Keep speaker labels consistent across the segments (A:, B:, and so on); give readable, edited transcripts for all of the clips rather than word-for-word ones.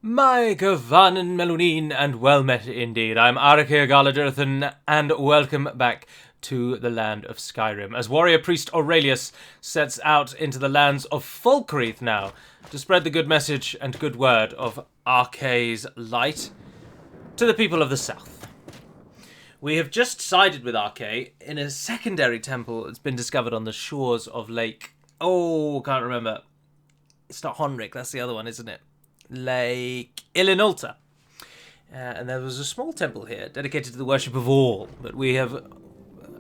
A: My Gavanen Melunin, and well met indeed. I'm Arkay Galadurthan, and welcome back to the land of Skyrim, as warrior priest Aurelius sets out into the lands of Falkreath now, to spread the good message and good word of Arkay's light to the people of the south. We have just sided with Arkay in a secondary temple that's been discovered on the shores of Lake... Oh, can't remember. It's not Honric, that's the other one, isn't it? Lake Ilinolta. And there was a small temple here dedicated to the worship of all, but we have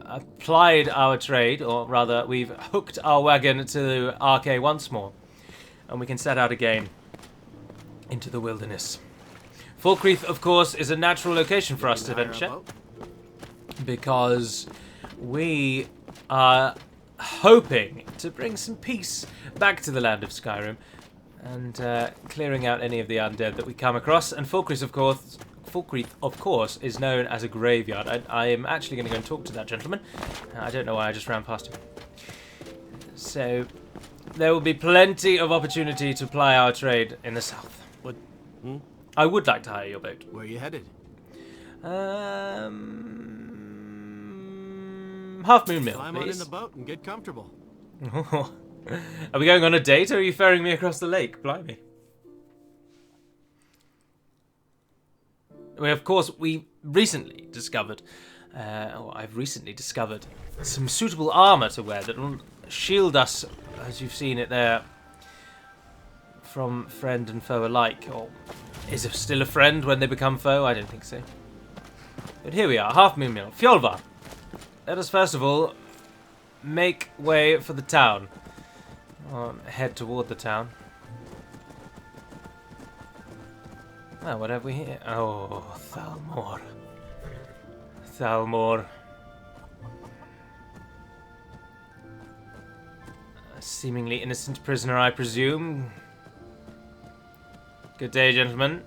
A: applied our trade, or rather we've hooked our wagon to Arkay once more, and we can set out again into the wilderness. Falkreath, of course, is a natural location for us to venture, because we are hoping to bring some peace back to the land of Skyrim, and clearing out any of the undead that we come across. And Falkreath, of course, is known as a graveyard. I am actually going to go and talk to that gentleman. I don't know why I just ran past him. So there will be plenty of opportunity to ply our trade in the south.
B: What?
A: I would like to hire your boat.
B: Where are you headed?
A: Half Moon Mill,
B: Climb on in the boat and get comfortable.
A: Are we going on a date, or are you ferrying me across the lake? Blimey. We recently discovered, I've recently discovered some suitable armour to wear that will shield us, as you've seen it there, from friend and foe alike. Or is it still a friend when they become foe? I don't think so. But here we are, Half Moon Mill, Fjolvar. Let us first of all make way for the town. Head toward the town. Oh, what have we here? Oh, Thalmor. Thalmor. A seemingly innocent prisoner, I presume. Good day, gentlemen.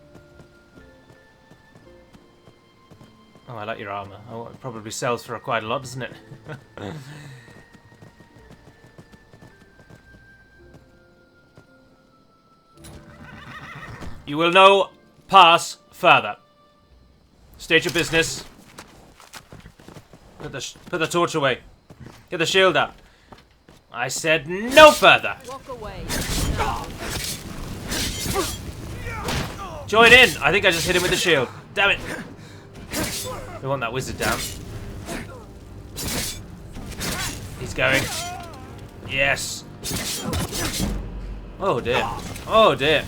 A: Oh, I like your armor. Oh, it probably sells for quite a lot, doesn't it? You will no pass further. State your business. Put the torch away. Get the shield out. I said no further.
C: Walk away.
A: Join in. I think I just hit him with the shield. Damn it. We want that wizard down. He's going. Yes. Oh dear. Oh dear.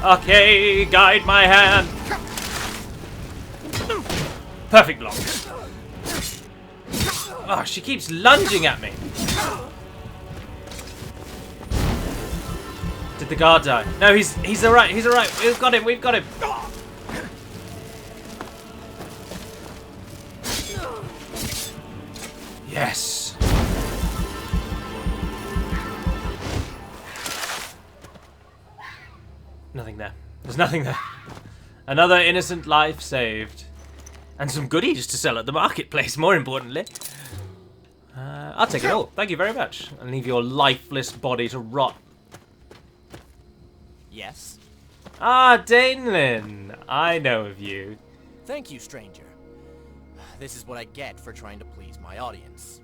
A: Okay, guide my hand. Perfect block. Oh, she keeps lunging at me. Did the guard die? No, he's alright. He's alright. We've got him. We've got him. Yes. Nothing there. There's nothing there. Another innocent life saved. And some goodies to sell at the marketplace, more importantly. I'll take it all. Thank you very much. And leave your lifeless body to rot.
D: Yes?
A: Ah, Dainlin. I know of you.
D: Thank you, stranger. This is what I get for trying to please my audience.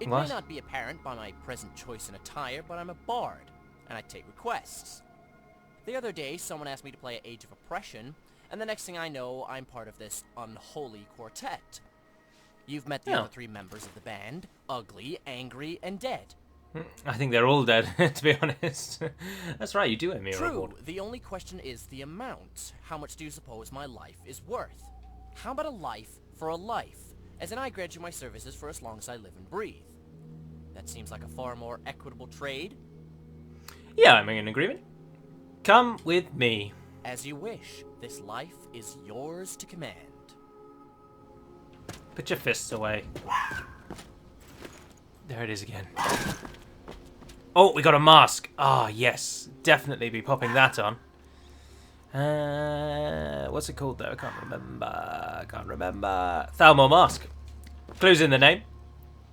D: It
A: What?
D: may not be apparent by my present choice in attire, but I'm a bard, and I take requests. The other day, someone asked me to play Age of Oppression, and the next thing I know, I'm part of this unholy quartet. You've met the other three members of the band: ugly, angry, and dead.
A: I think they're all dead, to be honest. That's right, you do owe me a reward.
D: True, the only question is the amount. How much do you suppose my life is worth? How about a life for a life? As in, I grant you my services for as long as I live and breathe. That seems like a far more equitable trade.
A: Yeah, I'm in agreement. Come with me.
D: As you wish. This life is yours to command.
A: Put your fists away. There it is again. Oh, we got a mask. Ah, yes. Definitely be popping that on. What's it called though? I can't remember. Thalmor Mask. Clues in the name.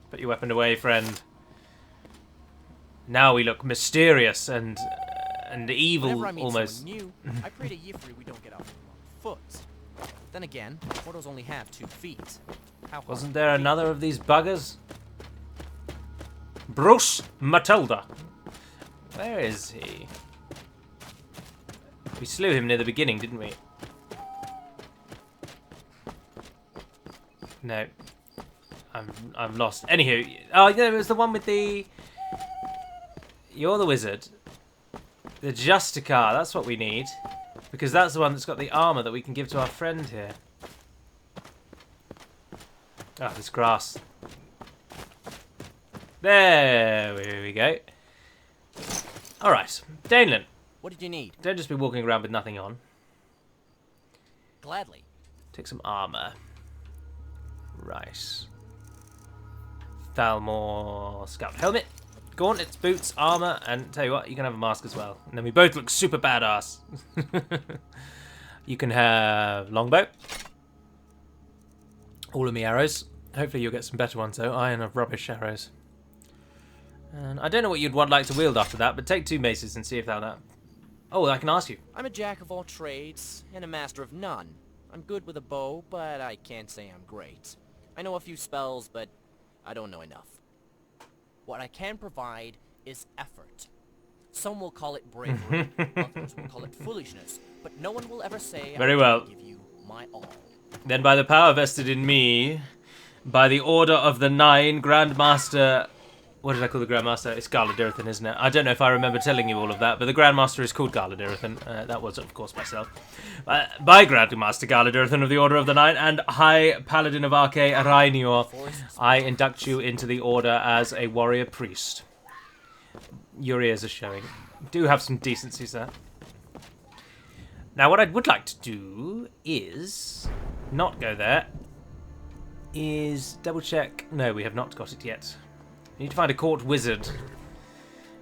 A: Put your weapon away, friend. Now we look mysterious and evil
D: Whenever I meet
A: almost.
D: someone new, I pray to Yifri we don't get off on the wrong foot. Then again, portals only have 2 feet. How hard
A: Wasn't
D: can
A: there
D: it be?
A: another of these buggers? Bruce Matilda. Where is he? We slew him near the beginning, didn't we? No. I'm lost. Anywho, oh yeah, it was the one with the... You're the wizard. The Justicar, that's what we need. Because that's the one that's got the armour that we can give to our friend here. Ah, this grass. There we go. Alright, Danelan.
D: What did you need?
A: Don't just be walking around with nothing on.
D: Gladly.
A: Take some armour. Right. Thalmor scout helmet, gauntlets, boots, armour, and tell you what, you can have a mask as well. And then we both look super badass. You can have longbow. All of me arrows. Hopefully you'll get some better ones though. I have rubbish arrows. And I don't know what you'd like to wield after that, but take 2 maces and see if that... Oh, I can ask you.
D: I'm a jack of all trades and a master of none. I'm good with a bow, but I can't say I'm great. I know a few spells, but I don't know enough. What I can provide is effort. Some will call it bravery, others will call it foolishness, but no one will ever say
A: Very
D: I
A: well.
D: give you my all.
A: Then by the power vested in me, by the order of the 9 Grandmaster... What did I call the Grandmaster? It's Garladirthan, isn't it? I don't know if I remember telling you all of that, but the Grandmaster is called Garladirthan. That was, of course, myself. By Grandmaster Garladirthan of the Order of the 9 and High Paladin of Arkay, Arainior, I induct you into the Order as a warrior priest. Your ears are showing. Do have some decency, sir. Now, what I would like to do is not go there. Is double check. No, we have not got it yet. We need to find a court wizard,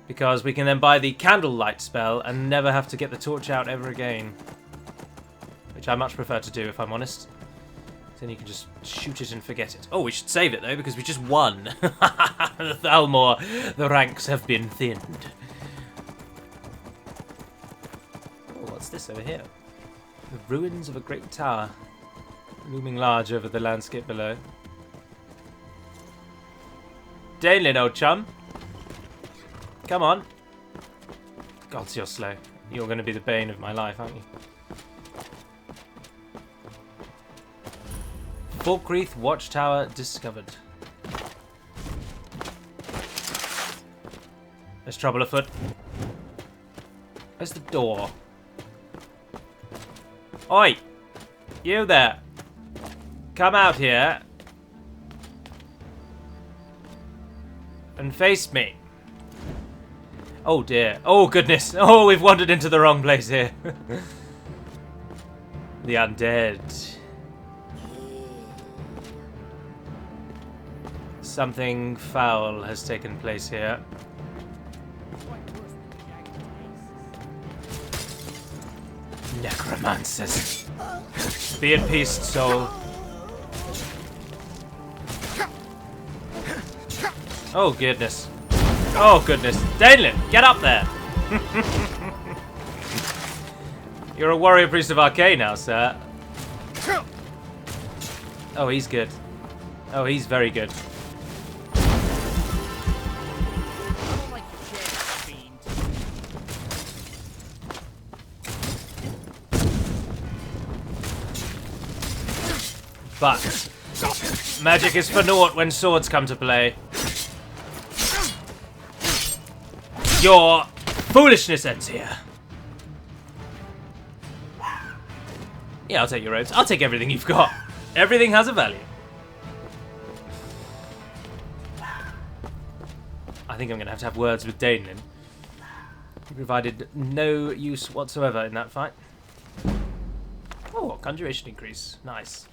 A: because we can then buy the candlelight spell and never have to get the torch out ever again. Which I much prefer to do, if I'm honest. Then you can just shoot it and forget it. Oh, we should save it, though, because we just won. Thalmor, the ranks have been thinned. Oh, what's this over here? The ruins of a great tower, looming large over the landscape below. Danelan, old chum. Come on. Gods, you're slow. You're going to be the bane of my life, aren't you? Falkreath watchtower discovered. There's trouble afoot. Where's the door? Oi! You there. Come out here. And face me. Oh dear. Oh goodness. Oh, we've wandered into the wrong place here. The undead. Something foul has taken place here. Necromancers. Be at peace, soul. Oh goodness. Oh goodness. Danelan, get up there. You're a warrior priest of Arkay now, sir. Oh, he's good. Oh, he's very good.
D: I don't like your chance, fiend.
A: But magic is for naught when swords come to play. Your foolishness ends here. Yeah, I'll take your robes. I'll take everything you've got. Everything has a value. I think I'm going to have words with Danelan. He provided no use whatsoever in that fight. Oh, conjuration increase. Nice.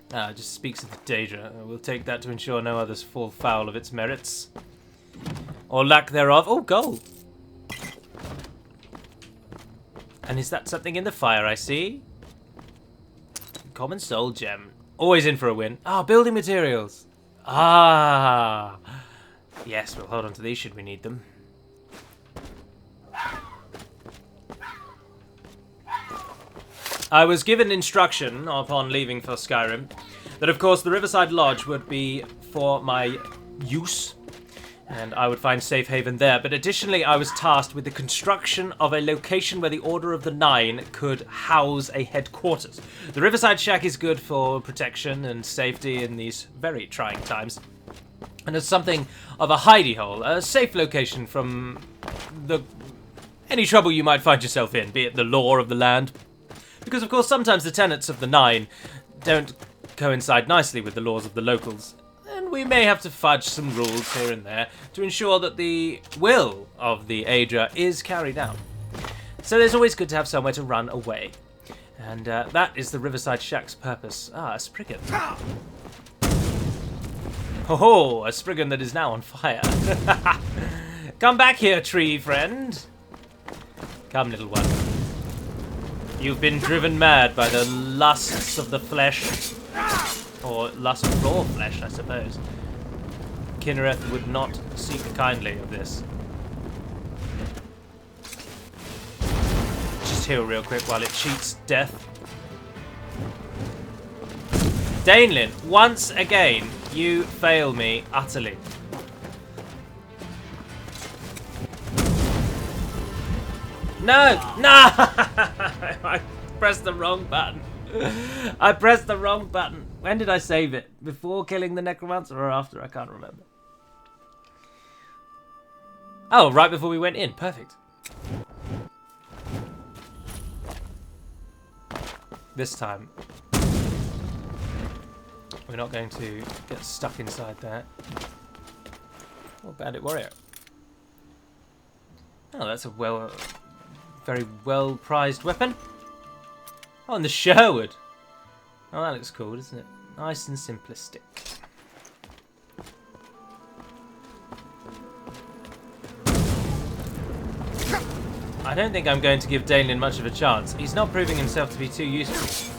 A: It just speaks of the danger. We'll take that to ensure no others fall foul of its merits. Or lack thereof. Oh, gold! And is that something in the fire I see? Common soul gem. Always in for a win. Ah, building materials. Ah! Yes, we'll hold on to these should we need them. I was given instruction upon leaving for Skyrim that, of course, the Riverside Lodge would be for my use, and I would find safe haven there. But additionally, I was tasked with the construction of a location where the Order of the Nine could house a headquarters. The Riverside Shack is good for protection and safety in these very trying times, and it's something of a hidey hole, a safe location from any trouble you might find yourself in, be it the law of the land. Because, of course, sometimes the tenets of the Nine don't coincide nicely with the laws of the locals, and we may have to fudge some rules here and there to ensure that the will of the Aedra is carried out. So there's always good to have somewhere to run away, and that is the Riverside Shack's purpose. Ah, a Spriggan. Ho-ho, a Spriggan that is now on fire. Come back here, tree friend. Come, little one. You've been driven mad by the lusts of the flesh. Or lust for flesh, I suppose. Kinnereth would not speak kindly of this. Just heal real quick while it cheats death. Dainlin, once again, you fail me utterly. No! No! I pressed the wrong button. I pressed the wrong button. When did I save it? Before killing the necromancer or after? I can't remember. Oh, right before we went in. Perfect. This time, we're not going to get stuck inside there. Oh, bandit warrior. Oh, that's a very well prized weapon. Oh, and the Sherwood. Oh, that looks cool, doesn't it? Nice and simplistic. I don't think I'm going to give Dainlin much of a chance. He's not proving himself to be too useful.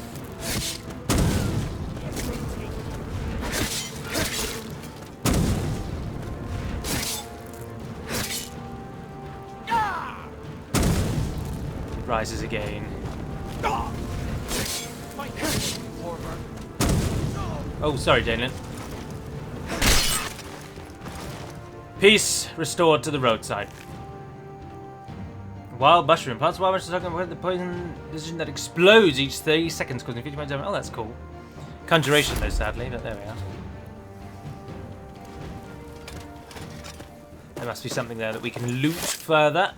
A: Rises again. Oh, sorry, Dainlin. Peace restored to the roadside. Wild mushroom. Plants wild mushrooms talking about the poison decision that explodes each 30 seconds, causing 50 points damage. Oh, that's cool. Conjuration, though, sadly, but there we are. There must be something there that we can loot further.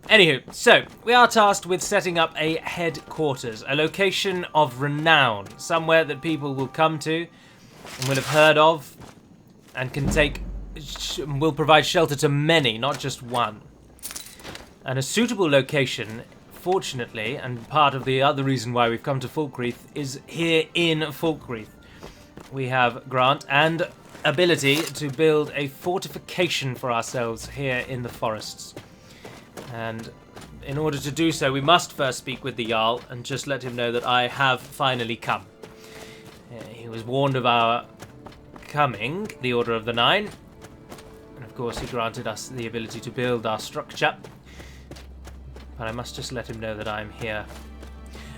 A: Anywho, so, we are tasked with setting up a headquarters, a location of renown, somewhere that people will come to and will have heard of and will provide shelter to many, not just one. And a suitable location, fortunately, and part of the other reason why we've come to Falkreath, is here in Falkreath. We have grant and ability to build a fortification for ourselves here in the forests. And in order to do so, we must first speak with the Jarl and just let him know that I have finally come. He was warned of our coming, the Order of the Nine, and of course he granted us the ability to build our structure. But I must just let him know that I'm here.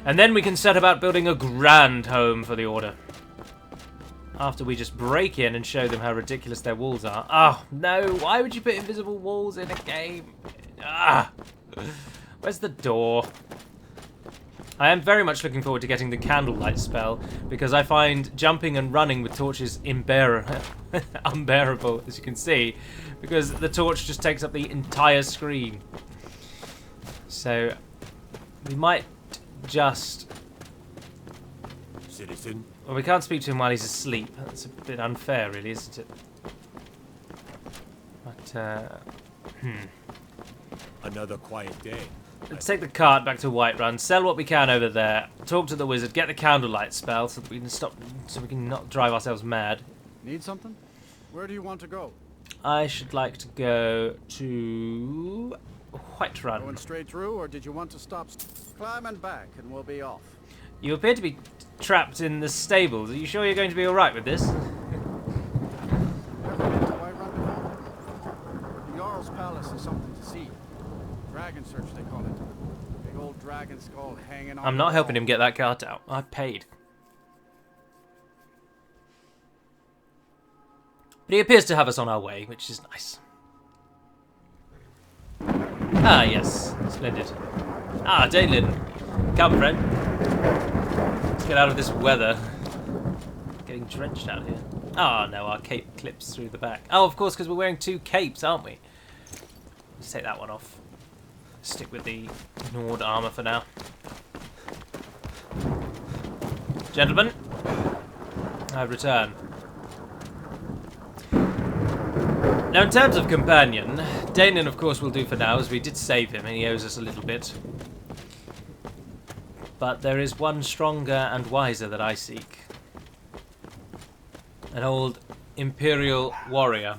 A: And then we can set about building a grand home for the Order. After we just break in and show them how ridiculous their walls are. Oh, no, why would you put invisible walls in a game? Ah! Where's the door? I am very much looking forward to getting the candlelight spell, because I find jumping and running with torches unbearable, as you can see, because the torch just takes up the entire screen. So, we might just...
B: Citizen.
A: Well, we can't speak to him while he's asleep. That's a bit unfair, really, isn't it? But,
B: Another quiet day.
A: let's take the cart back to Whiterun, sell what we can over there, talk to the wizard, get the candlelight spell so that we can not drive ourselves mad.
C: Need something? Where do you want to go?
A: I should like to go to Whiterun.
C: Going straight through, or did you want to stop? Climb and back, and we'll be off.
A: You appear to be trapped in the stables. Are you sure you're going to be alright with this?
C: Never been to Whiterun before? The Jarl's palace is something to see. Dragon search, they call it. Big old dragon skull hanging on.
A: I'm not helping him get that cart out. I paid. But he appears to have us on our way, which is nice. Ah, yes. Splendid. Ah, Daelin. Come, friend. Let's get out of this weather. Getting drenched out here. Ah, no, our cape clips through the back. Oh, of course, because we're wearing 2 capes, aren't we? Let's take that one off. Stick with the Nord armor for now. Gentlemen, I return. Now, in terms of companion, Danon, of course, will do for now, as we did save him, and he owes us a little bit. But there is one stronger and wiser that I seek. An old Imperial warrior.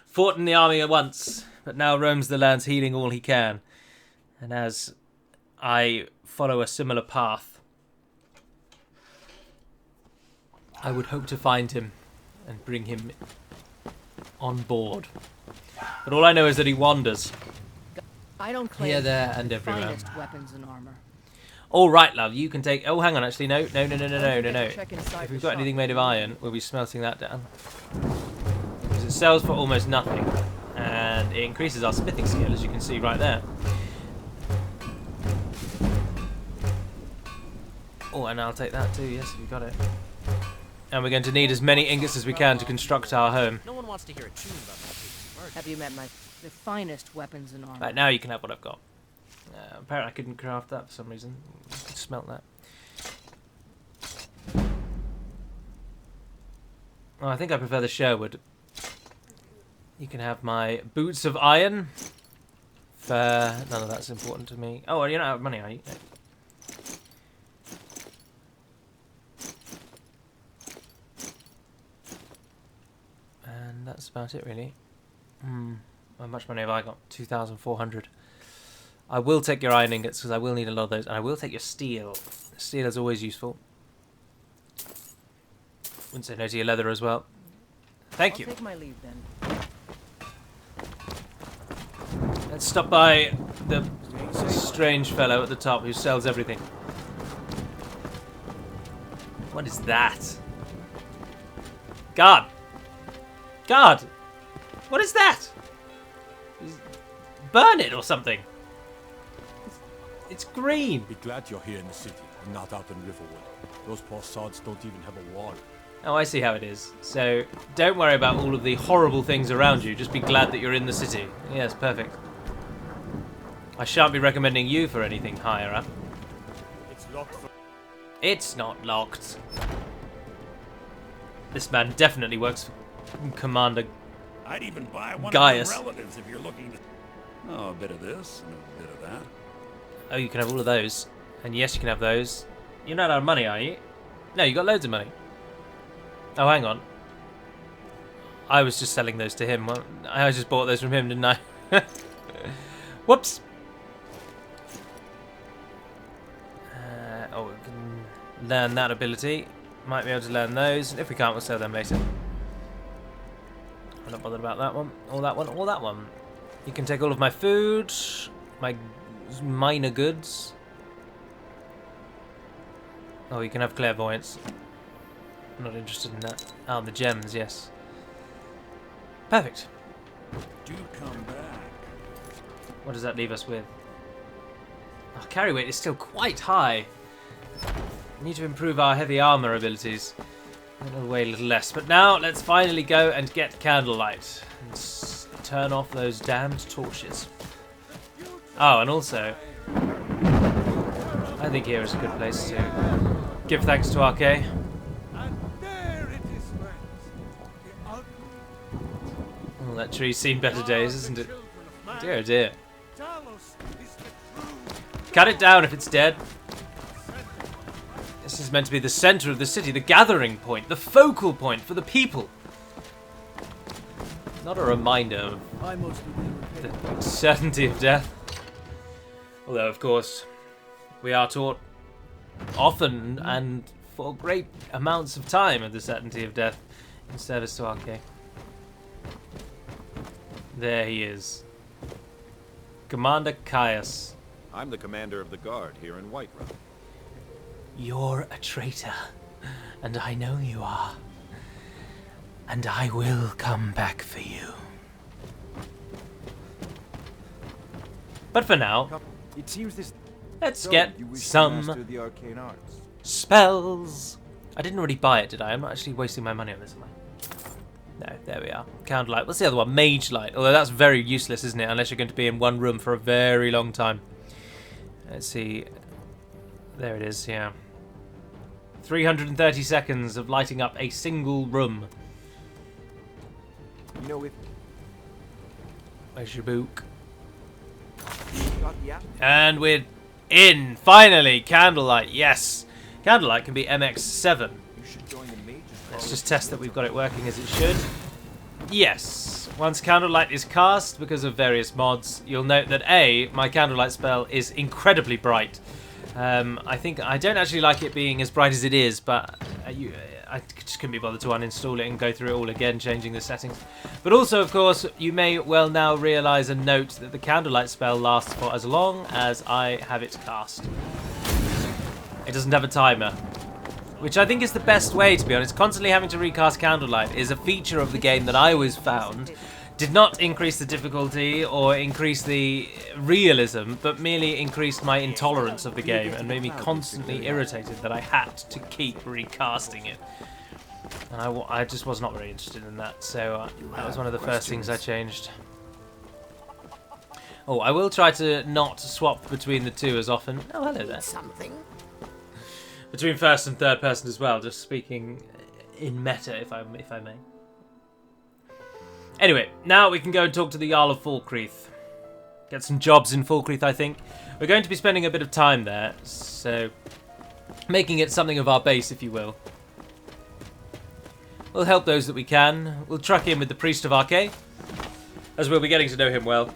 A: Fought in the army once, but now roams the lands healing all he can. And as I follow a similar path, I would hope to find him and bring him on board. But all I know is that he wanders.
E: I don't claim
A: Here, there, and everywhere.
E: finest weapons and armor.
A: All right, love. You can take. Oh, hang on. Actually, no.
E: Check inside
A: If we've
E: the
A: got
E: shop.
A: anything made of iron, we'll be smelting that down. Because it sells for almost nothing, and it increases our smithing skill, as you can see right there. Oh, and I'll take that too. Yes, we got it. And we're going to need as many ingots as we can to construct our home.
D: No one wants to hear a tune about that.
E: Have you met the finest weapons and armor?
A: Right, now you can have what I've got. Apparently I couldn't craft that for some reason. Smelt that. Oh, I think I prefer the Sherwood. You can have my boots of iron. Fair. None of that's important to me. Oh, well, you're not out of money, are you? No. And that's about it, really. How much money have I got? 2,400. I will take your iron ingots because I will need a lot of those, and I will take your steel. Steel is always useful. Wouldn't say no to your leather as well. Thank you.
E: I'll take my leave then.
A: Let's stop by the strange fellow at the top who sells everything. What is that? Guard! Guard! What is that? Burn it or something. It's green.
F: Be glad you're here in the city and not out in Riverwood. Those poor sods don't even have a wall.
A: Oh, I see how it is. So, don't worry about all of the horrible things around you. Just be glad that you're in the city. Yes, perfect. I shan't be recommending you for anything higher up.
F: It's locked for...
A: It's not locked. This man definitely works for Commander.
G: I'd even buy one
A: Gaius.
G: of your relatives if you're looking to... Oh, a bit of this and a bit of that.
A: Oh, you can have all of those. And yes, you can have those. You're not out of money, are you? No, you got loads of money. Oh, hang on. I was just selling those to him. Well, I just bought those from him, didn't I? Whoops. Oh, we can learn that ability. Might be able to learn those. If we can't, we'll sell them later. I'm not bothered about that one. Or that one. Or that one. You can take all of my food. My minor goods. Oh, you can have clairvoyance. I'm not interested in that. Oh, the gems, yes. Perfect.
G: Do come back.
A: What does that leave us with? Our carry weight is still quite high. We need to improve our heavy armor abilities. It'll weigh a little less. But now, let's finally go and get candlelight. And turn off those damned torches. Oh, and also, I think here is a good place to give thanks to Arkay. Oh, that tree's seen better days, isn't it? Dear, oh dear. Cut it down if it's dead. This is meant to be the center of the city, the gathering point, the focal point for the people. Not a reminder of the certainty of death. Although, of course, we are taught often and for great amounts of time of the certainty of death in service to Arkay. There he is. Commander Caius.
H: I'm the commander of the guard here in Whiterun.
A: You're a traitor, and I know you are. And I will come back for you. But for now,
I: It seems this.
A: let's
I: So,
A: get
I: you wish to
A: some
I: master the arcane arts.
A: spells. I didn't already buy it, did I? I'm not actually wasting my money on this, am I? No, there we are. Candlelight. What's the other one? Mage light. Although that's very useless, isn't it? Unless you're going to be in one room for a very long time. Let's see. There it is, yeah. 330 seconds of lighting up a single room.
I: You know, if
A: Where's your book?
I: you got the app,
A: And we're in! Finally! Candlelight, yes! Candlelight can be MX7.
I: you should join the mages.
A: Let's just test that we've got it working as it should. Yes. Once Candlelight is cast, because of various mods, you'll note that A, my Candlelight spell is incredibly bright. I don't actually like it being as bright as it is, but I just couldn't be bothered to uninstall it and go through it all again, changing the settings. But also, of course, you may well now realise and note that the Candlelight spell lasts for as long as I have it cast. It doesn't have a timer. Which I think is the best way, to be honest. Constantly having to recast Candlelight is a feature of the game that I always found did not increase the difficulty or increase the realism, but merely increased my intolerance of the game and made me constantly irritated that I had to keep recasting it. And I just was not very interested in that, so that was one of the first things I changed. Oh, I will try to not swap between the two as often. Oh, hello there. Between first and third person as well, just speaking in meta, if I may. Anyway, now we can go and talk to the Jarl of Falkreath. Get some jobs in Falkreath, I think. We're going to be spending a bit of time there, so making it something of our base, if you will. We'll help those that we can. We'll truck in with the Priest of Arkay, as we'll be getting to know him well.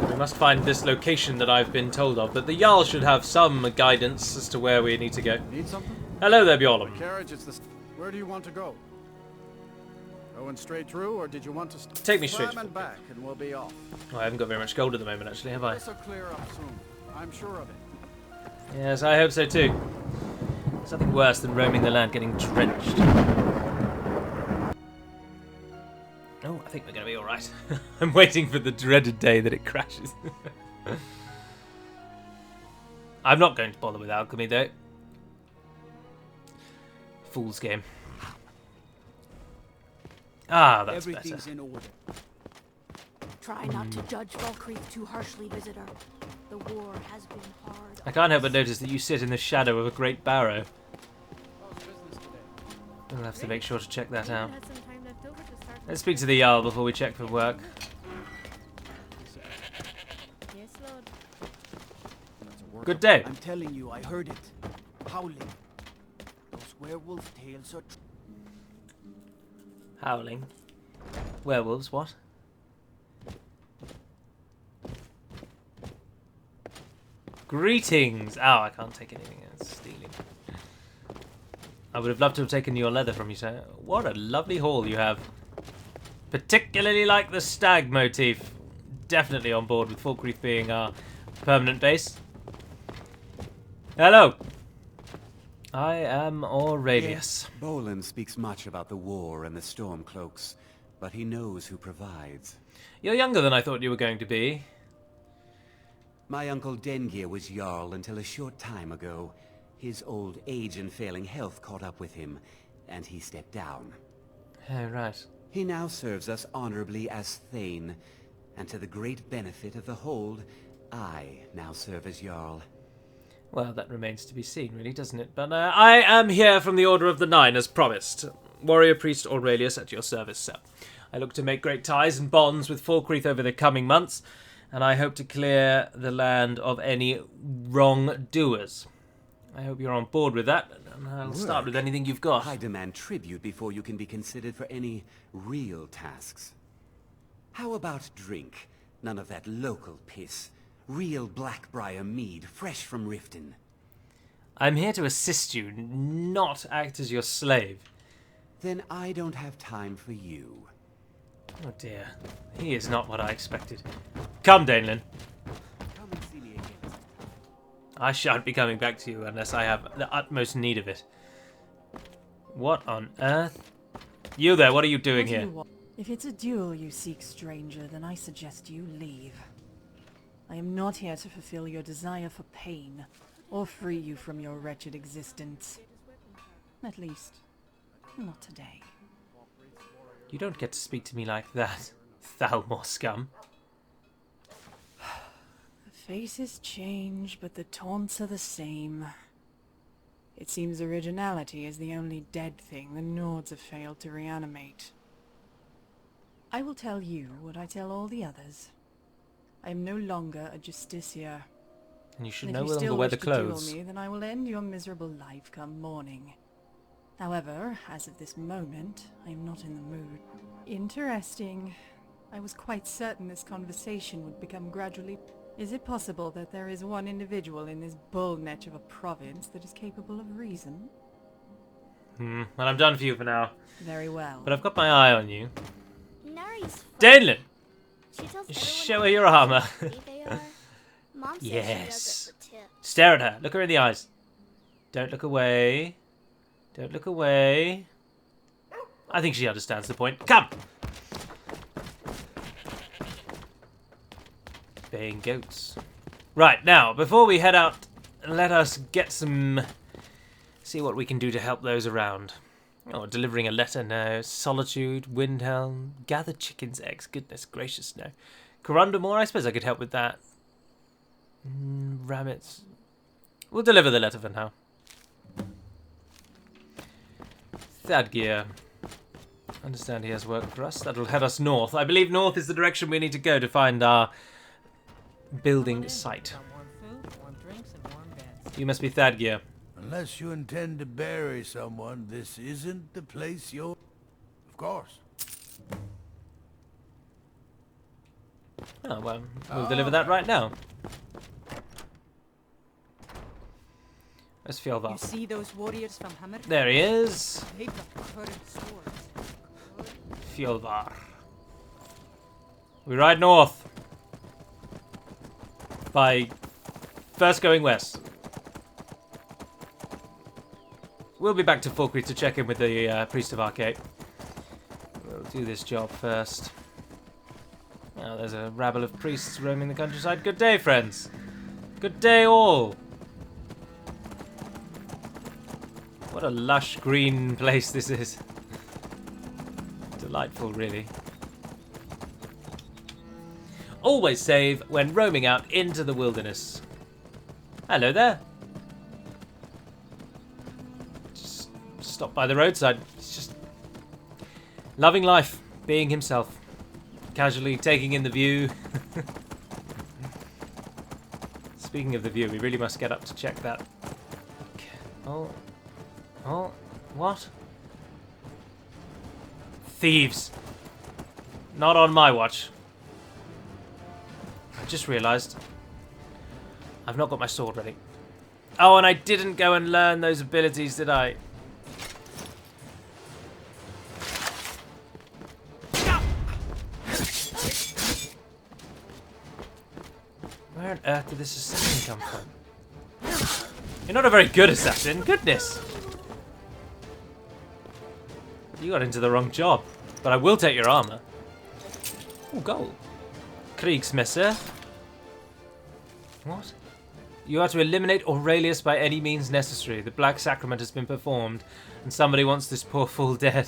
A: We must find this location that I've been told of, but the Jarl should have some guidance as to where we need to go.
C: Need something?
A: Hello there, Bjorn.
C: Carriage, it's the... Where do you want to go? Going straight through, or did you want to...
A: Take me straight.
C: Climb and back, and we'll be off.
A: Oh, I haven't got very much gold at the moment, actually, have I?
C: This will clear up soon. I'm sure of it.
A: Yes, I hope so too. There's nothing worse than roaming the land getting drenched. Oh, I think we're going to be alright. I'm waiting for the dreaded day that it crashes. I'm not going to bother with alchemy, though. Fool's game. Ah, that's
C: Everything's
A: better.
C: in order.
J: Try not to judge Falkreath too harshly, visitor. The war has been hard.
A: I can't help but notice that you sit in the shadow of a great barrow. We'll have to make sure to check that out. Let's speak to the Jarl before we check for work.
J: Yes, Lord.
A: Good day.
I: I'm telling you, I heard it. Howling. Those werewolf tales are
A: Howling. Werewolves, what? Greetings! Oh, I can't take anything. It's stealing. I would have loved to have taken your leather from you, sir. What a lovely haul you have. Particularly like the stag motif. Definitely on board with Falkreath being our permanent base. Hello! I am Aurelius.
K: Bolin speaks much about the war and the Stormcloaks, but he knows who provides.
A: You're younger than I thought you were going to be.
K: My uncle Dengir was Jarl until a short time ago. His old age and failing health caught up with him, and he stepped down.
A: Oh, right.
K: He now serves us honorably as Thane, and to the great benefit of the Hold, I now serve as Jarl.
A: Well, that remains to be seen, really, doesn't it? But I am here from the Order of the Nine, as promised. Warrior Priest Aurelius at your service, sir. I look to make great ties and bonds with Falkreath over the coming months, and I hope to clear the land of any wrongdoers. I hope you're on board with that, and I'll start with anything you've got.
K: I demand tribute before you can be considered for any real tasks. How about drink? None of that local piss. Real Blackbriar mead, fresh from Riften.
A: I'm here to assist you, not act as your slave.
K: Then I don't have time for you.
A: Oh dear. He is not what I expected. Come, Danelan.
K: Come and see me again.
A: I shan't be coming back to you unless I have the utmost need of it. What on earth? You there, what are you doing here?
E: If it's a duel you seek, stranger, then I suggest you leave. I am not here to fulfill your desire for pain, or free you from your wretched existence. At least, not today.
A: You don't get to speak to me like that, Thalmor scum.
E: The faces change, but the taunts are the same. It seems originality is the only dead thing the Nords have failed to reanimate. I will tell you what I tell all the others. I am no longer a justiciar.
A: And you should
E: And
A: no
E: if you
A: longer
E: still
A: wear
E: wish
A: the
E: to duel
A: clothes.
E: me, then I will end your miserable life come morning. However, as of this moment, I am not in the mood. Interesting. I was quite certain this conversation would become gradually... Is it possible that there is one individual in this bullnetch of a province that is capable of reason?
A: Well, I'm done for you for now.
E: Very well.
A: But I've got my eye on you.
J: Nari's
A: Danelan!
J: She tells
A: Show her your armor.
J: they are. Mom says
A: Yes.
J: she does it for tips.
A: Stare at her. Look her in the eyes. Don't look away. Don't look away. I think she understands the point. Come! Baying goats. Right, now, before we head out, let us get some... See what we can do to help those around. Oh, delivering a letter, no. Solitude, Windhelm, gather chickens' eggs. Goodness gracious, no. Corundamore, I suppose I could help with that. Rabbits. We'll deliver the letter for now. Thadgear. Understand he has work for us. That'll head us north. I believe north is the direction we need to go to find our building site.
E: Warm food, warm drinks, and warm beds.
A: You must be Thadgear.
F: Unless you intend to bury someone, this isn't the place you're... Of course.
A: Oh, well, we'll deliver that right now. Where's
E: You
A: Fjolvar?
E: see those warriors from Hammer?
A: There he is.
E: They've got current swords.
A: Fjolvar. We ride north. By first going west. We'll be back to Falkreath to check in with the priest of Arkay. We'll do this job first. Now there's a rabble of priests roaming the countryside. Good day, friends. Good day, all. What a lush green place this is. Delightful, really. Always save when roaming out into the wilderness. Hello there. Just stop by the roadside. It's just loving life, being himself, casually taking in the view. Speaking of the view, we really must get up to check that. Oh, what? Thieves. Not on my watch. I just realised I've not got my sword ready. Oh, and I didn't go and learn those abilities, did I? Where on earth did this assassin come from? You're not a very good assassin. Goodness. You got into the wrong job. But I will take your armor. Oh, gold. Kriegsmesser. What? You are to eliminate Aurelius by any means necessary. The Black Sacrament has been performed, and somebody wants this poor fool dead.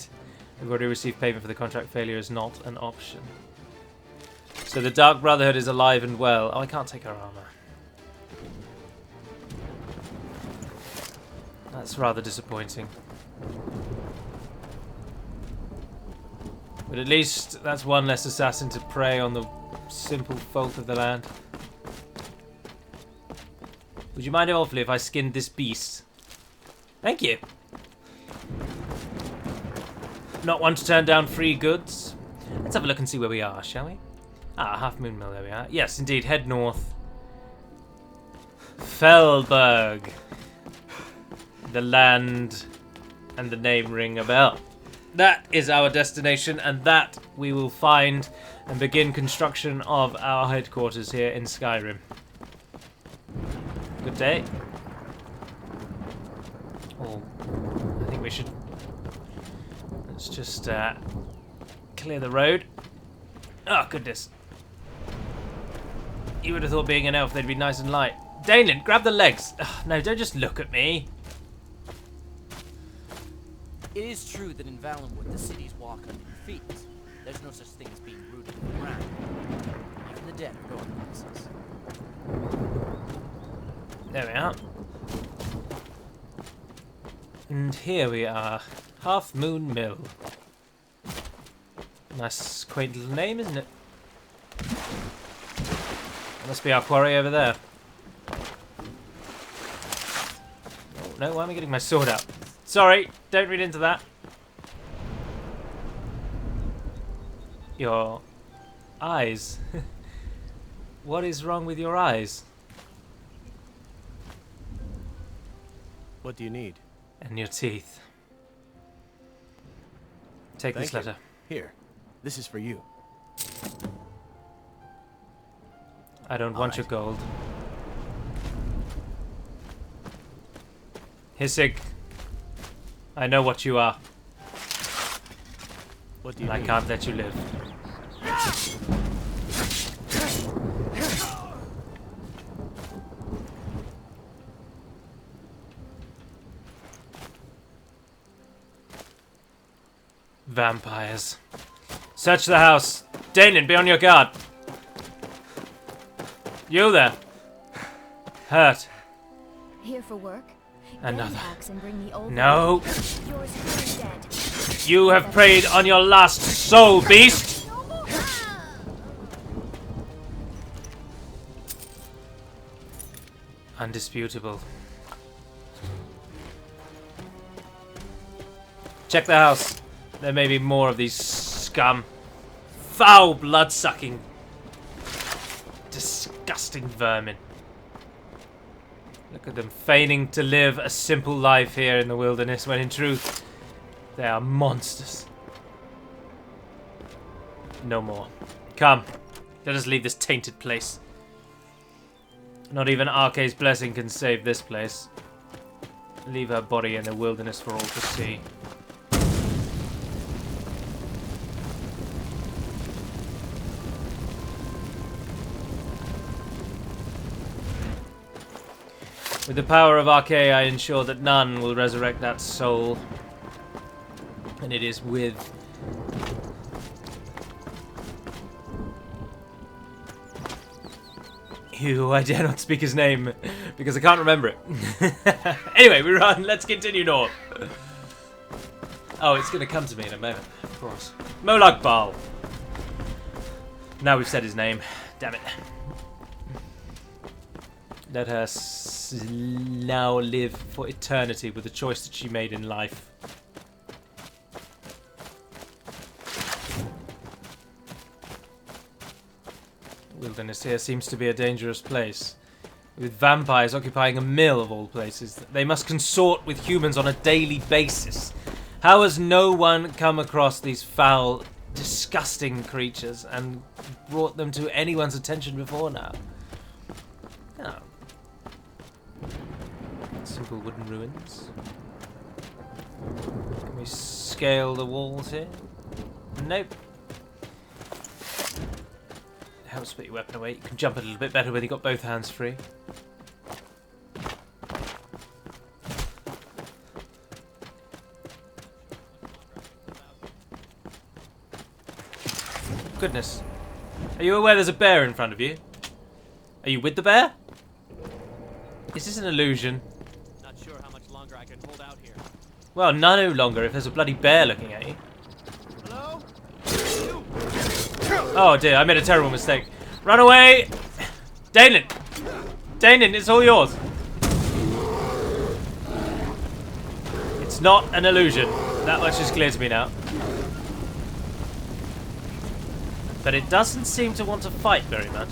A: We've already received payment for the contract. Failure is not an option. So the Dark Brotherhood is alive and well. Oh, I can't take her armor. That's rather disappointing. But at least that's one less assassin to prey on the simple folk of the land. Would you mind awfully if I skinned this beast? Thank you. Not one to turn down free goods. Let's have a look and see where we are, shall we? Ah, Half Moon Mill, there we are. Yes, indeed, head north. Felberg. The land and the name ring a bell. That is our destination, and that we will find and begin construction of our headquarters here in Skyrim. Good day. Oh, I think we should... Let's just clear the road. Oh, goodness. You would have thought being an elf they'd be nice and light. Daneland, grab the legs. Ugh, no, don't just look at me.
D: It is true that in Valenwood the cities walk under your feet. There's no such thing as being rooted in the ground. Even the dead are going places.
A: There we are. And here we are. Half Moon Mill. Nice quaint little name, isn't it? Must be our quarry over there. Oh no, why am I getting my sword out? Sorry, don't read into that. Your eyes. What is wrong with your eyes?
B: What do you need?
A: And your teeth. Take this
B: Thank you.
A: letter.
B: Here. This is for you.
A: I don't want your gold. Hissig. I know what you are.
B: What do you
A: I
B: need?
A: can't let you live. Vampires. Search the house. Danon, be on your guard. You there. Hurt.
J: Here for work?
A: Another.
J: Get an axe and bring me over.
A: No.
J: Yours is dead.
A: You have preyed on your last soul, beast. Undisputable. Check the house. There may be more of these scum. Foul, blood-sucking, disgusting vermin. Look at them feigning to live a simple life here in the wilderness, when in truth, they are monsters. No more. Come, let us leave this tainted place. Not even Arkay's blessing can save this place. Leave her body in the wilderness for all to see. With the power of Arkay, I ensure that none will resurrect that soul. And it is with... Ew, I dare not speak his name, because I can't remember it. Anyway, we run. Let's continue north. Oh, it's going to come to me in a moment, of course. Molag Bal. Now we've said his name. Damn it. Let her now live for eternity with the choice that she made in life. The wilderness here seems to be a dangerous place. With vampires occupying a mill of all places, they must consort with humans on a daily basis. How has no one come across these foul, disgusting creatures and brought them to anyone's attention before now? Oh. Simple wooden ruins. Can we scale the walls here? Nope. It helps put your weapon away. You can jump a little bit better when you've got both hands free. Goodness. Are you aware there's a bear in front of you? Are you with the bear? Is this an illusion?
B: Not sure how much longer I can hold out here.
A: Well, no longer if there's a bloody bear looking at you.
B: Hello?
A: Oh dear, I made a terrible mistake. Run away! Danon! Danon, it's all yours. It's not an illusion. That much is clear to me now. But it doesn't seem to want to fight very much.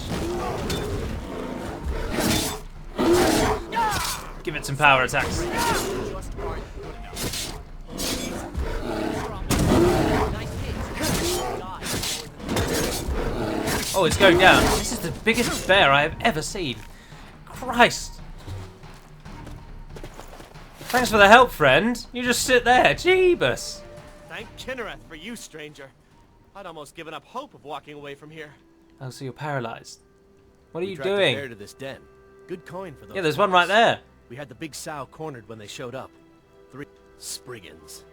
A: Give it some power attacks.
B: Just aren't good enough.
D: Nice hit. Die.
A: Oh, it's going down. This is the biggest bear I have ever seen. Christ. Thanks for the help, friend. You just sit there. Jeebus.
B: Thank Kinnereth for you, stranger. I'd almost given up hope of walking away from here.
A: Oh, so you're paralyzed. What are
B: We
A: you
B: tracked a
A: doing?
B: bear to this den. Good coin for those.
A: Yeah, there's one right there.
B: We had the big sow cornered when they showed up. 3 Spriggans.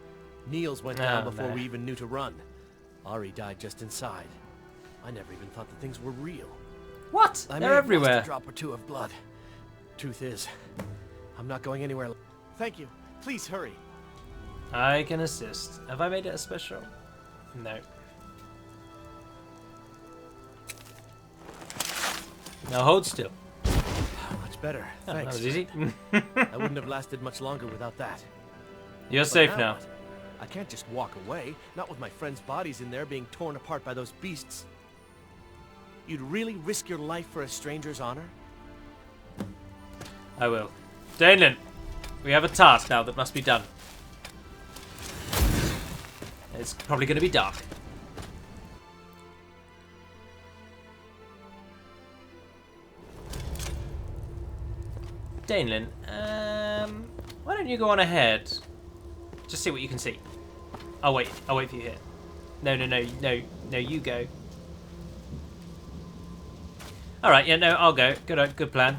B: Niels went down before
A: no.
B: we even knew to run. Ari died just inside. I never even thought the things were real.
A: What?
B: I may
A: They're
B: have
A: everywhere.
B: lost a drop or two of blood. Truth is, I'm not going anywhere. Thank you. Please hurry.
A: I can assist. Have I made it a special? No. Now hold still.
B: Much better.
A: Oh, that
B: Thanks.
A: was easy.
B: I wouldn't have lasted much longer without that.
A: You're
B: But
A: safe now.
B: what? I can't just walk away, not with my friends' bodies in there being torn apart by those beasts. You'd really risk your life for a stranger's honor?
A: I will. Daneland, we have a task now that must be done. It's probably going to be dark. Daneland, why don't you go on ahead? Just see what you can see. I'll wait for you here. No, you go. Alright, yeah, no, I'll go. Good plan.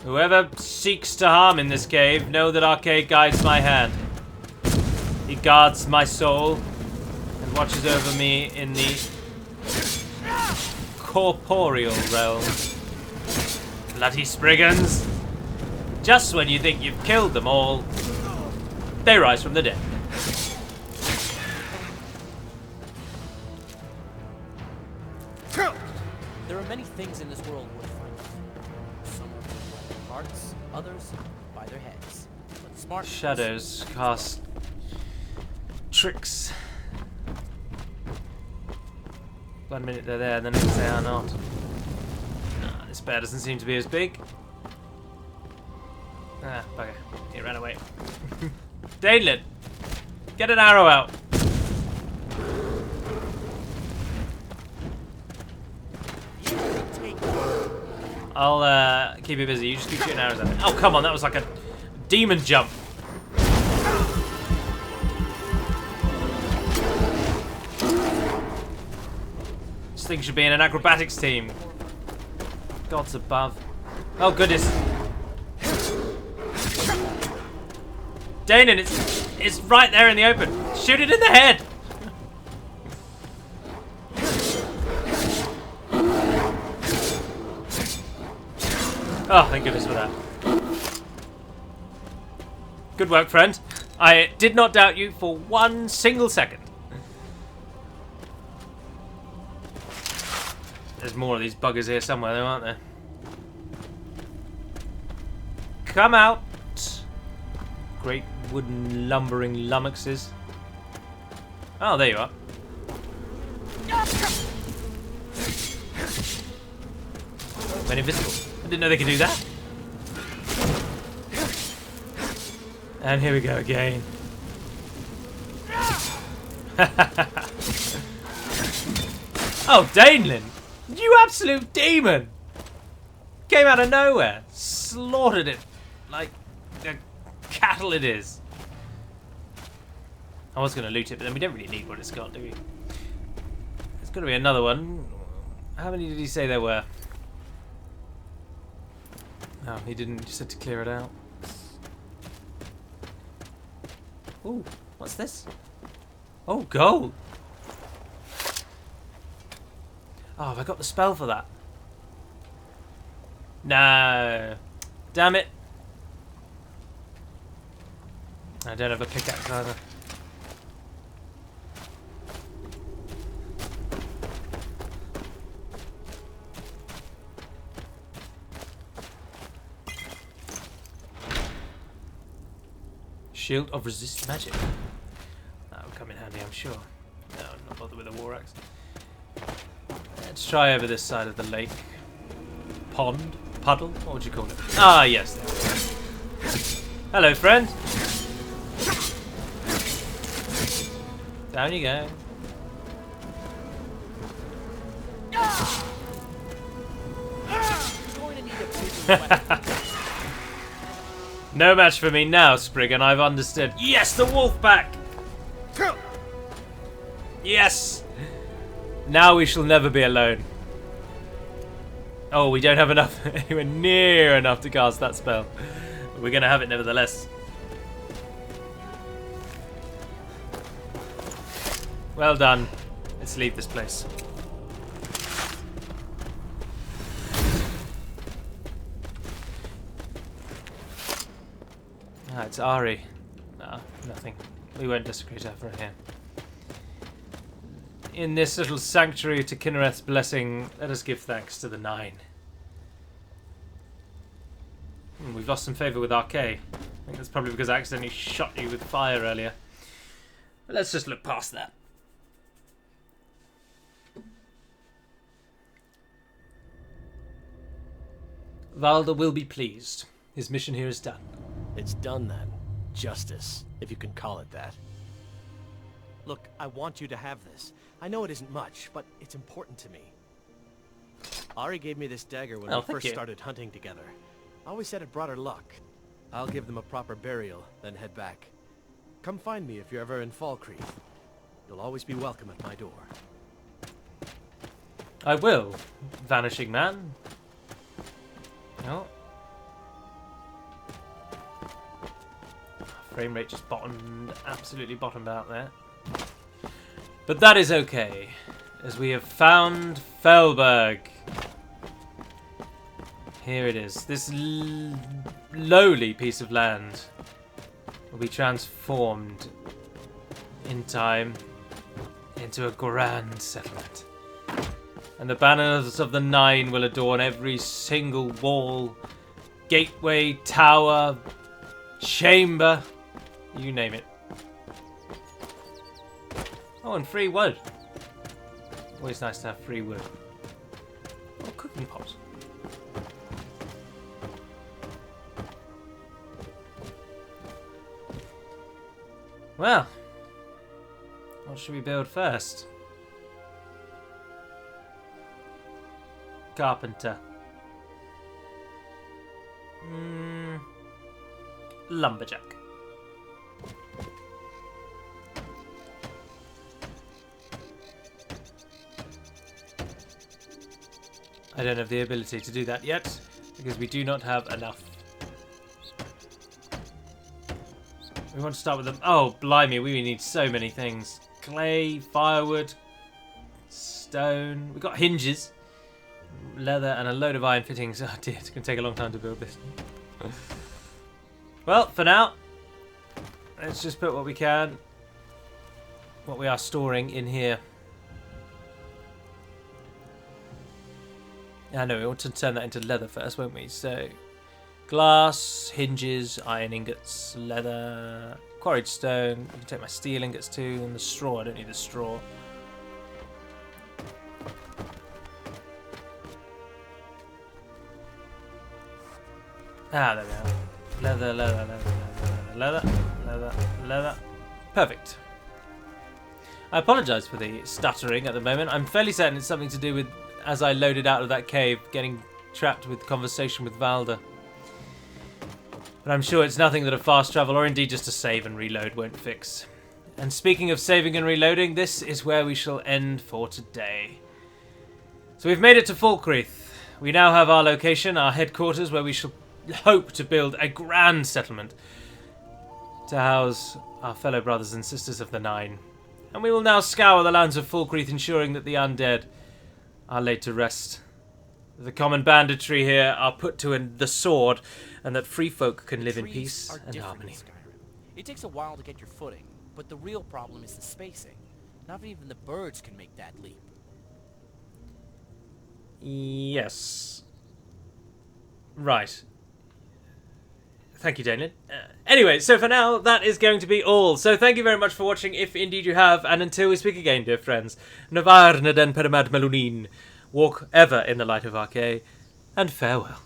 A: Whoever seeks to harm in this cave, know that Arkay guides my hand. He guards my soul and watches over me in the corporeal realm. Bloody Spriggans! Just when you think you've killed them all, they rise from the dead.
D: There are many things in this world worth fighting. Some by their hearts, others by their heads. But smart
A: Shadows cast tricks. 1 minute they're there, the next they are not. Nah, this bear doesn't seem to be as big. Ah, bugger. He ran away. Daneland, get an arrow out. I'll keep you busy. You just keep shooting arrows at me. Oh, come on. That was like a demon jump. This thing should be in an acrobatics team. Gods above. Oh, goodness. Danon, it's right there in the open. Shoot it in the head. Oh, thank goodness for that. Good work, friend. I did not doubt you for 1 single second. There's more of these buggers here somewhere, though, aren't there? Come out. Great wooden lumbering lummoxes. Oh, there you are. Went invisible. I didn't know they could do that. And here we go again. Oh, Daneland! You absolute demon! Came out of nowhere. Slaughtered it like the cattle it is. I was going to loot it, but then we don't really need what it's got, do we? There's got to be another one. How many did he say there were? No, he didn't. He just had to clear it out. Ooh, what's this? Oh, gold. Oh, have I got the spell for that? No. Damn it. I don't have a pickaxe either. Shield of resist magic. That will come in handy, I'm sure. No, I'm not bothered with a war axe. Let's try over this side of the lake. pond? Puddle? What would you call it? Ah, yes. There we go. Hello, friend. Down you go. No match for me now, Spriggan. I've understood. Yes, the wolf pack. Yes. Now we shall never be alone. Oh, we don't have enough, anywhere near enough to cast that spell. But we're going to have it nevertheless. Well done. Let's leave this place. Ah, it's Ari. Ah, nothing. We won't desecrate her for here. In this little sanctuary to Kinnereth's blessing, let us give thanks to the Nine. We've lost some favour with Arkay. I think that's probably because I accidentally shot you with fire earlier. But let's just look past that. Valda will be pleased. His mission here is done.
B: It's done then. Justice, if you can call it that. Look, I want you to have this. I know it isn't much, but it's important to me. Ari gave me this dagger when we first started hunting together. I always said it brought her luck. I'll give them a proper burial, then head back. Come find me if you're ever in Falkreath. You'll always be welcome at my door.
A: I will, Vanishing Man. Oh. Frame rate just absolutely bottomed out there. But that is okay, as we have found Felberg. Here it is. This lowly piece of land will be transformed in time into a grand settlement. And the banners of the Nine will adorn every single wall, gateway, tower, chamber, you name it. Oh, and free wood. Always nice to have free wood. Oh, cooking pot. Well, what should we build first? Carpenter. Lumberjack. I don't have the ability to do that yet, because we do not have enough. We want to start with them. Oh, blimey, we need so many things. Clay, firewood, stone. We've got hinges, leather, and a load of iron fittings. Oh dear, it's going to take a long time to build this. Well, for now, let's just put what we can, what we are storing in here. I know, we want to turn that into leather first, won't we? So, glass, hinges, iron ingots, leather, quarried stone. I can take my steel ingots too, and the straw. I don't need the straw. Ah, there we are. Leather, leather, leather, leather, leather, leather, leather. Perfect. I apologise for the stuttering at the moment. I'm fairly certain it's something to do with, as I loaded out of that cave, getting trapped with conversation with Valda. But I'm sure it's nothing that a fast travel, or indeed just a save and reload, won't fix. And speaking of saving and reloading, this is where we shall end for today. So we've made it to Falkreath. We now have our location, our headquarters, where we shall hope to build a grand settlement to house our fellow brothers and sisters of the Nine. And we will now scour the lands of Falkreath, ensuring that the undead are laid to rest. The common banditry here are put to the sword, and that free folk can live in peace and harmony.
D: In Skyrim. It takes a while to get your footing, but the real problem is the spacing. Not even the birds can make that leap.
A: Yes. Right. Thank you, Daniel. Anyway, so for now, that is going to be all. So thank you very much for watching, if indeed you have, and until we speak again, dear friends, Navar Naden Peramad Melunin, walk ever in the light of Arkay, and farewell.